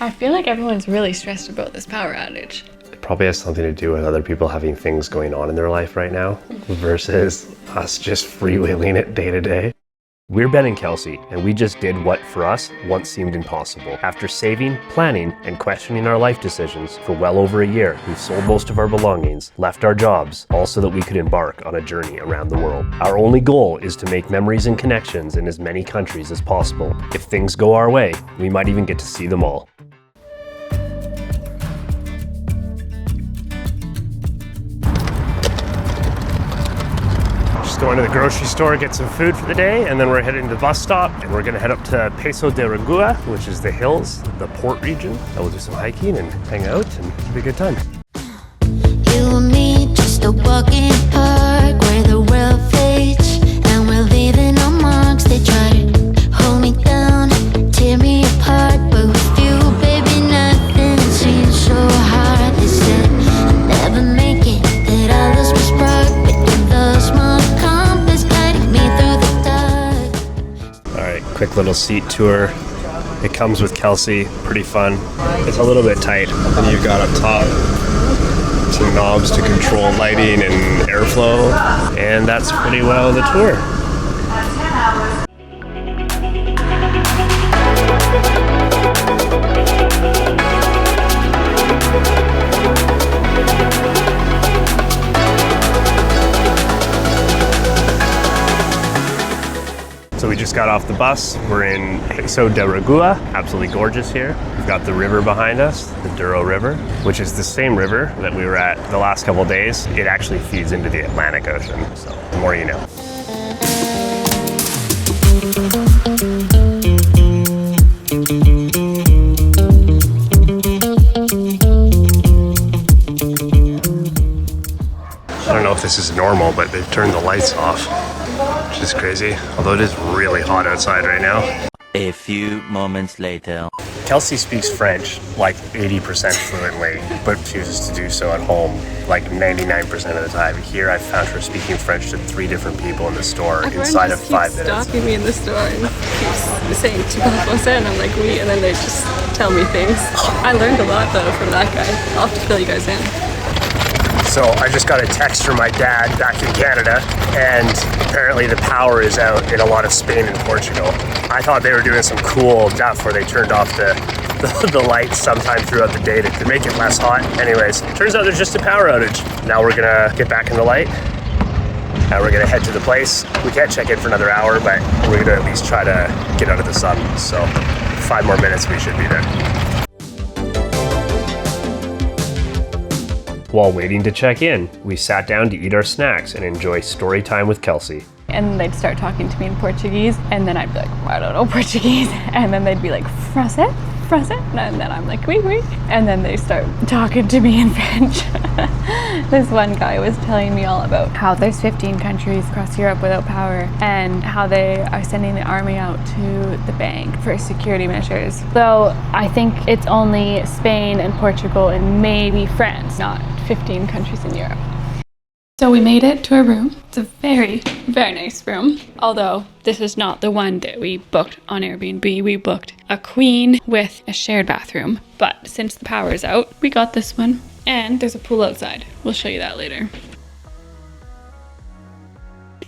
I feel like everyone's really stressed about this power outage. It probably has something to do with other people having things going on in their life right now versus us just freewheeling it day to day. We're Ben and Kelsey, and we just did what for us once seemed impossible. After saving, planning, and questioning our life decisions for well over a year, we've sold most of our belongings, left our jobs, all so that we could embark on a journey around the world. Our only goal is to make memories and connections in as many countries as possible. If things go our way, we might even get to see them all. Going to the grocery store, get some food for the day, and then we're heading to the bus stop, and we're gonna head up to Peso de Regua, which is the hills, the port region. And we'll do some hiking and hang out, and it'll be a good time. You and me, just a walking park where the world fades, and we're leaving our marks. They try to hold me down, tear me apart, but with you, baby, nothing seems so hard. They said I'd never make it, that I lost my spark, but you lost my compass, guiding me through the dark. All right, quick little seat tour. It comes with Kelsey, pretty fun. It's a little bit tight. And you've got up top some knobs to control lighting and airflow, and that's pretty well the tour. So we just got off the bus. We're in Peso de Regua, absolutely gorgeous here. We've got the river behind us, the Douro River, which is the same river that we were at the last couple of days. It actually feeds into the Atlantic Ocean, so the more you know. I don't know if this is normal, but they've turned the lights off, which is crazy, although it is really hot outside right now. A few moments later. Kelsey speaks French like 80% fluently, but chooses to do so at home like 99% of the time. Here I found her speaking French to 3 different people in the store inside of 5 minutes. Everyone stopping me in the store and keeps saying "tu parles français," and I'm like "oui," and then they just tell me things. I learned a lot though from that guy. I'll have to fill you guys in. So I just got a text from my dad back in Canada, and apparently the power is out in a lot of Spain and Portugal. I thought they were doing some cool stuff where they turned off the lights sometime throughout the day that could make it less hot. Anyways, turns out there's just a power outage. Now we're gonna get back in the light. Now we're gonna head to the place. We can't check in for another hour, but we're gonna at least try to get out of the sun. So 5 more minutes, we should be there. While waiting to check in, we sat down to eat our snacks and enjoy story time with Kelsey. And they'd start talking to me in Portuguese, and then I'd be like, I don't know Portuguese. And then they'd be like, français, français. And then I'm like, oui, oui. And then they start talking to me in French. This one guy was telling me all about how there's 15 countries across Europe without power, and how they are sending the army out to the bank for security measures. So I think it's only Spain and Portugal and maybe France, not 15 countries in Europe. So we made it to our room. It's a very, very nice room. Although this is not the one that we booked on Airbnb. We booked a queen with a shared bathroom. But since the power is out, we got this one. And there's a pool outside. We'll show you that later.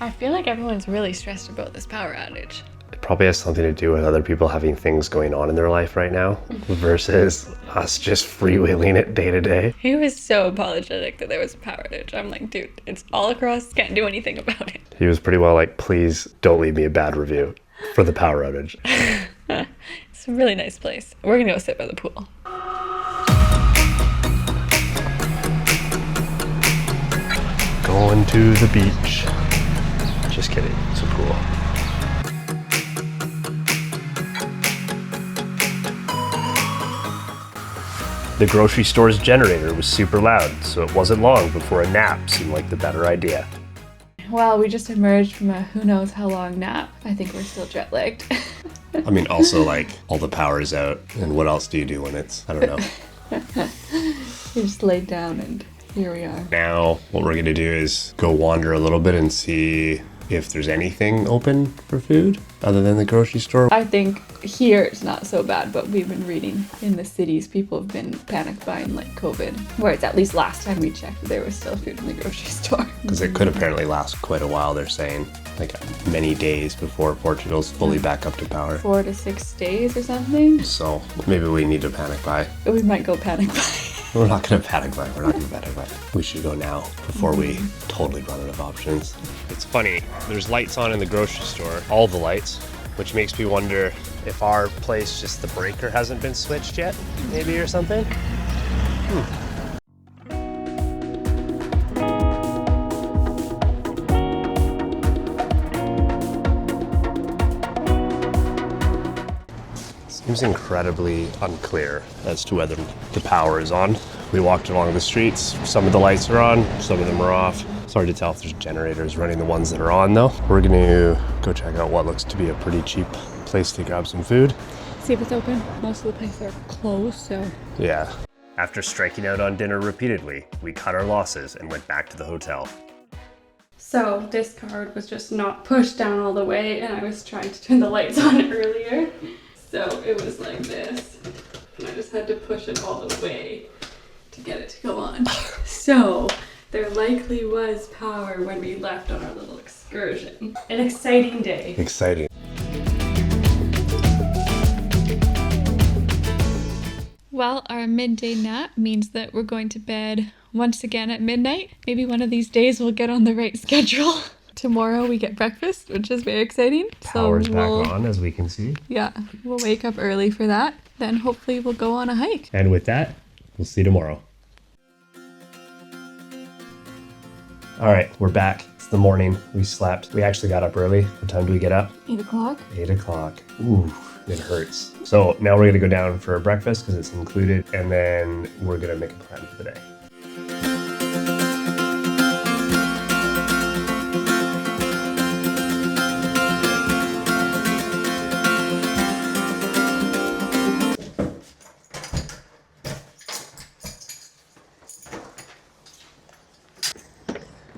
I feel like everyone's really stressed about this power outage. It probably has something to do with other people having things going on in their life right now versus us just freewheeling it day to day. He was so apologetic that there was a power outage. I'm like, dude, it's all across. Can't do anything about it. He was pretty well like, please don't leave me a bad review for the power outage. It's a really nice place. We're gonna go sit by the pool. Going to the beach. Just kidding, it's a pool. The grocery store's generator was super loud, so it wasn't long before a nap seemed like the better idea. Well, we just emerged from a who knows how long nap. I think we're still jet lagged. I mean, also like all the power is out, and what else do you do when it's, I don't know. We just laid down and here we are. Now, what we're gonna do is go wander a little bit and see if there's anything open for food other than the grocery store. I think here it's not so bad, but we've been reading in the cities, people have been panic buying like COVID, whereas at least last time we checked, there was still food in the grocery store. Because it could apparently last quite a while, they're saying, like many days before Portugal's fully back up to power. 4 to 6 days or something. So maybe we need to panic buy. We might go panic buy. We're not gonna panic buy, we're not gonna panic buy. We should go now before we totally run out of options. It's funny, there's lights on in the grocery store, all the lights, which makes me wonder if our place, just the breaker hasn't been switched yet, maybe, or something. Seems incredibly unclear as to whether the power is on. We walked along the streets, some of the lights are on, some of them are off. It's hard to tell if there's generators running the ones that are on though. We're gonna go check out what looks to be a pretty cheap place to grab some food. See if it's open. Most of the places are closed, so. Yeah. After striking out on dinner repeatedly, we cut our losses and went back to the hotel. So this card was just not pushed down all the way, and I was trying to turn the lights on earlier. So it was like this, and I just had to push it all the way to get it to go on. So there likely was power when we left on our little excursion. An exciting day. Exciting. Well, our midday nap means that we're going to bed once again at midnight. Maybe one of these days we'll get on the right schedule. Tomorrow we get breakfast, which is very exciting. Power's back on, as we can see. Yeah, we'll wake up early for that. Then hopefully we'll go on a hike. And with that, we'll see you tomorrow. All right, we're back. It's the morning. We slept. We actually got up early. What time do we get up? 8 o'clock. 8 o'clock. Ooh, it hurts. So now we're gonna go down for breakfast because it's included, and then we're gonna make a plan for the day.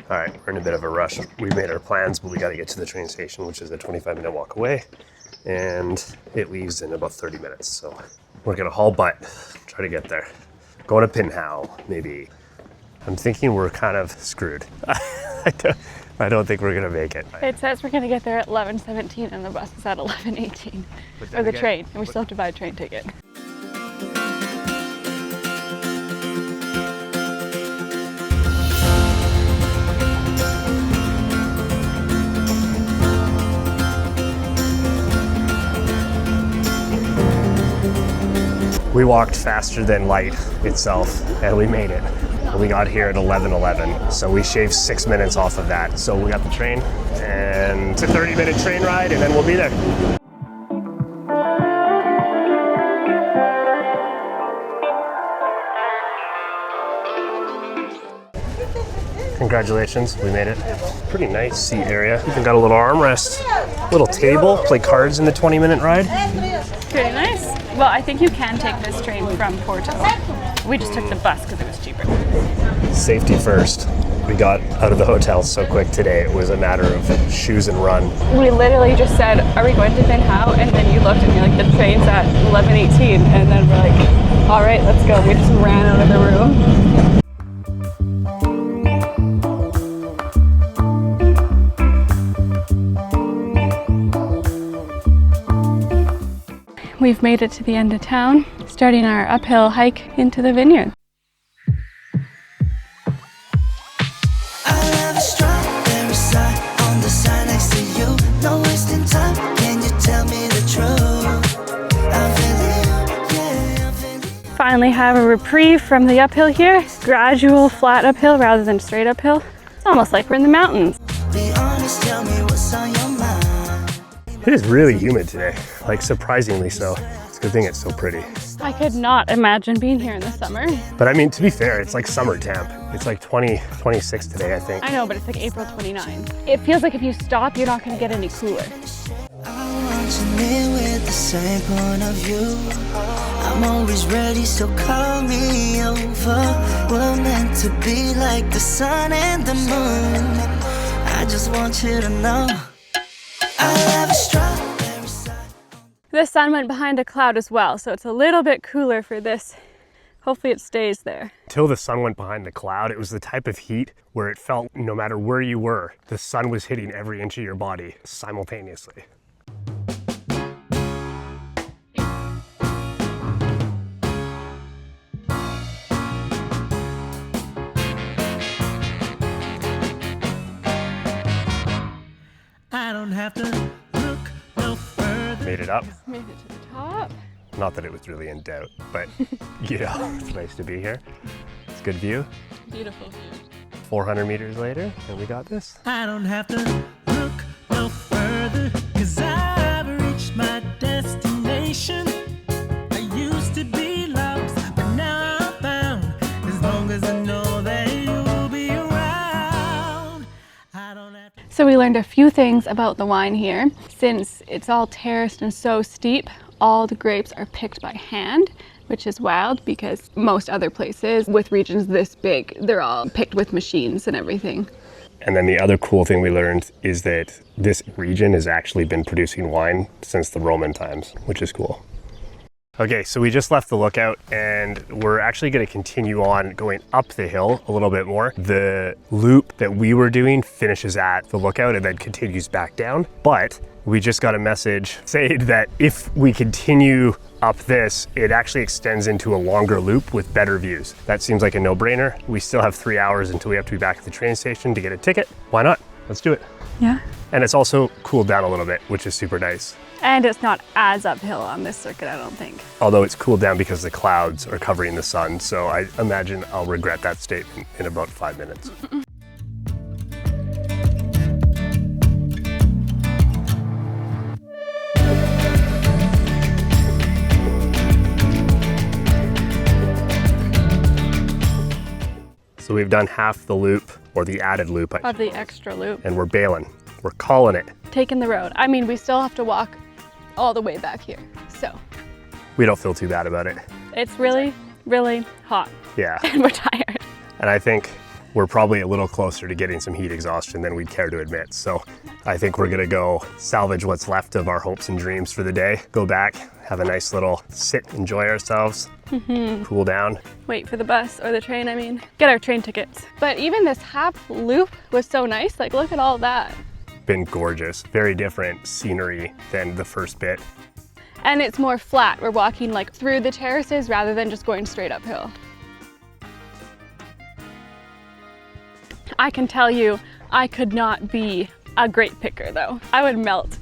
All right, we're in a bit of a rush. We made our plans, but we got to get to the train station, which is a 25-minute walk away, and it leaves in about 30 minutes. So we're gonna haul butt, try to get there. Going to Pinhao, maybe. I'm thinking we're kind of screwed. I don't think we're gonna make it. It says we're gonna get there at 11:17 and the bus is at 11:18. Or the train, and we still have to buy a train ticket. We walked faster than light itself, and we made it. And we got here at 11:11, so we shaved 6 minutes off of that. So we got the train, and it's a 30-minute train ride, and then we'll be there. Congratulations, we made it. Pretty nice seat area. Even got a little armrest, little table, play cards in the 20-minute ride. Pretty nice. Well, I think you can take this train from Porto. We just took the bus because it was cheaper. Safety first. We got out of the hotel so quick today, it was a matter of shoes and run. We literally just said, are we going to Pinhao? And then you looked and you're like, the train's at 11:18. And then we're like, all right, let's go. We just ran out of the room. We've made it to the end of town, starting our uphill hike into the vineyard. Finally have a reprieve from the uphill here. Gradual flat uphill rather than straight uphill. It's almost like we're in the mountains. It is really humid today, like surprisingly so. It's a good thing it's so pretty. I could not imagine being here in the summer. But I mean, to be fair, it's like summer temp. It's like 26 today, I think. I know, but it's like April 29. It feels like if you stop, you're not gonna get any cooler. With the same point of view, I'm always ready, so call me over. We're meant to be like the sun and the moon. I I just want you to know I love a strawberry side. The sun went behind a cloud as well, so it's a little bit cooler for this. Hopefully it stays there. Till the sun went behind the cloud, it was the type of heat where it felt no matter where you were, the sun was hitting every inch of your body simultaneously. I don't have to look no further. Made it up. Made it to the top. Not that it was really in doubt, but you know, it's nice to be here. It's a good view. Beautiful view. 400 meters later, and we got this. I don't have to look no further, 'cause I've reached my destination. I used to be lost, but now I'm found. As long as I know that you'll be around, I don't have to. So we learned a few things about the wine here. Since it's all terraced and so steep, all the grapes are picked by hand, which is wild because most other places with regions this big, they're all picked with machines and everything. And then the other cool thing we learned is that this region has actually been producing wine since the Roman times, which is cool. Okay, so we just left the lookout and we're actually going to continue on going up the hill a little bit more. The loop that we were doing finishes at the lookout and then continues back down. But we just got a message saying that if we continue up this, it actually extends into a longer loop with better views. That seems like a no-brainer. We still have 3 hours until we have to be back at the train station to get a ticket. Why not? Let's do it. Yeah. And it's also cooled down a little bit, which is super nice. And it's not as uphill on this circuit, I don't think. Although it's cooled down because the clouds are covering the sun, so I imagine I'll regret that statement in about 5 minutes. So we've done half the loop, or the added loop, Of the extra loop. and we're bailing. We're calling it. Taking the road. I mean, we still have to walk all the way back here. So We don't feel too bad about it. it's really, really hot Yeah. and we're tired. And I think we're probably a little closer to getting some heat exhaustion than we'd care to admit. So I think we're gonna go salvage what's left of our hopes and dreams for the day, go back, have a nice little sit, enjoy ourselves, cool down. Wait for the bus or the train, I mean. Get our train tickets. But even this half loop was so nice. Like, look at all that. Been gorgeous, very different scenery than the first bit. And it's more flat. We're walking like through the terraces rather than just going straight uphill. I can tell you, I could not be a grape picker though. I would melt.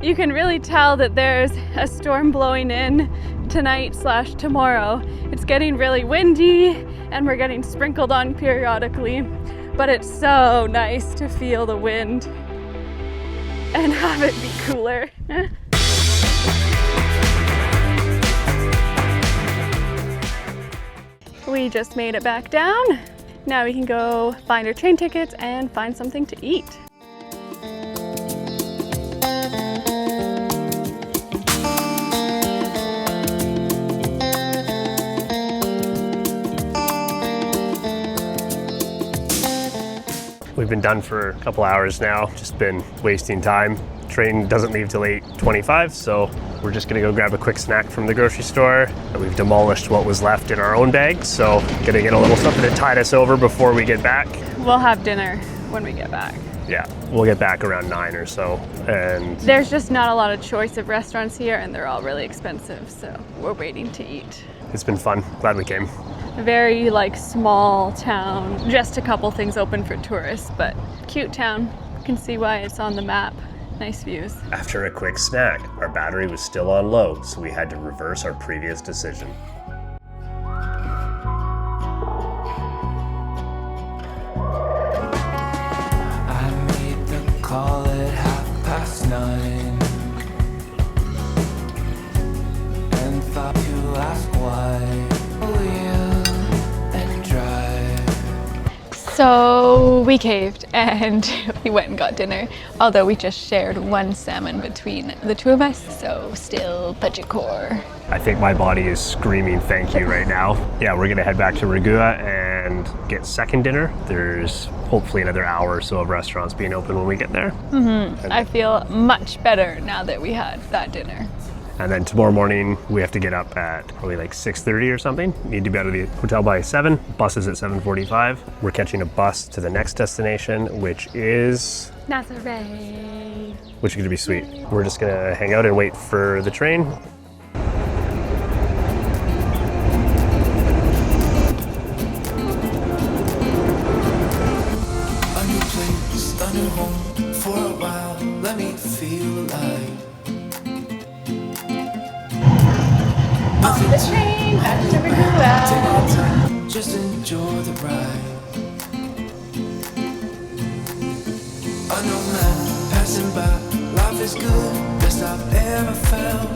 You can really tell that there's a storm blowing in tonight/tomorrow. It's getting really windy and we're getting sprinkled on periodically, but it's so nice to feel the wind and have it be cooler. We just made it back down. Now we can go find our train tickets and find something to eat. We've been done for a couple hours now, just been wasting time. Train doesn't leave till 8:25, so we're just gonna go grab a quick snack from the grocery store. We've demolished what was left in our own bags, so gonna get a little something to tide us over before we get back. We'll have dinner when we get back. Yeah, we'll get back around 9 or so, and There's just not a lot of choice of restaurants here and they're all really expensive, so we're waiting to eat. it's been fun. Glad we came. Very like small town, just a couple things open for tourists, but cute town. You can see why it's on the map. Nice views. After a quick snack, our battery was still on low, so we had to reverse our previous decision. I made the call at 9:30 and thought to ask why. So we caved and we went and got dinner, although we just shared one salmon between the two of us, so still budget core. I think my body is screaming thank you right now. Yeah, we're gonna head back to Regua and get second dinner. There's hopefully another hour or so of restaurants being open when we get there. I feel much better now that we had that dinner. And then tomorrow morning, we have to get up at probably like 6:30 or something. Need to be out of the hotel by 7. Bus is at 7:45. We're catching a bus to the next destination, which is Nazaré. which is gonna be sweet. We're just gonna hang out and wait for the train. A new place, a new home. For a while, let me feel alive. The train back to Regua. Just enjoy the ride. I know man passing by. Life is good, best I've ever felt.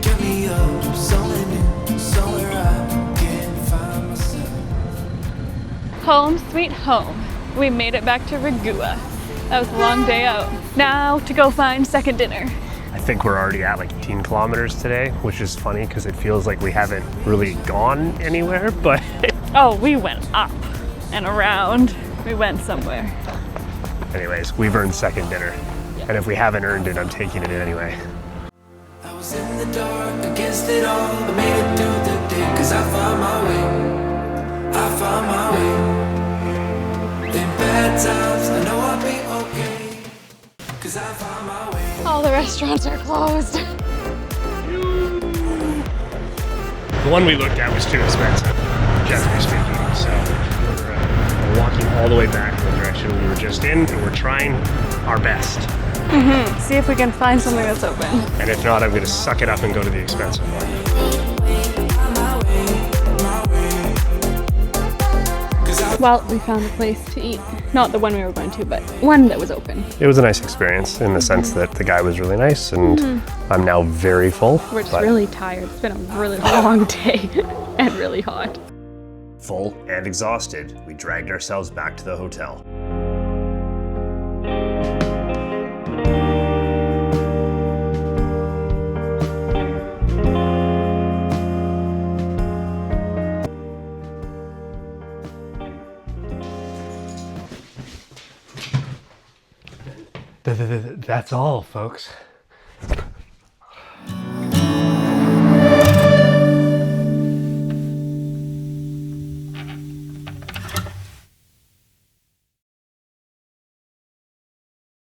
Get me up, somewhere new, somewhere I can find myself. Home sweet home. We made it back to Regua. That was a long day out. Now to go find second dinner. I think we're already at like 18 kilometers today, which is funny because it feels like we haven't really gone anywhere, but Oh, we went up and around. We went somewhere. anyways, we've earned second dinner. And if we haven't earned it, I'm taking it anyway. I was in the dark against it all, but made it through the day. Cause I found my way. I found my way. In bad times, I know I'll be okay. Cause I found my way. All the restaurants are closed. The one we looked at was too expensive, generally speaking, so we're walking all the way back in the direction we were just in, and we're trying our best. See if we can find something that's open. And if not, I'm gonna suck it up and go to the expensive one. Well, we found a place to eat. Not the one we were going to, but one that was open. It was a nice experience in the sense that the guy was really nice, and I'm now very full. We're just but really tired. It's been a really long day and really hot. full and exhausted, we dragged ourselves back to the hotel. That's all, folks.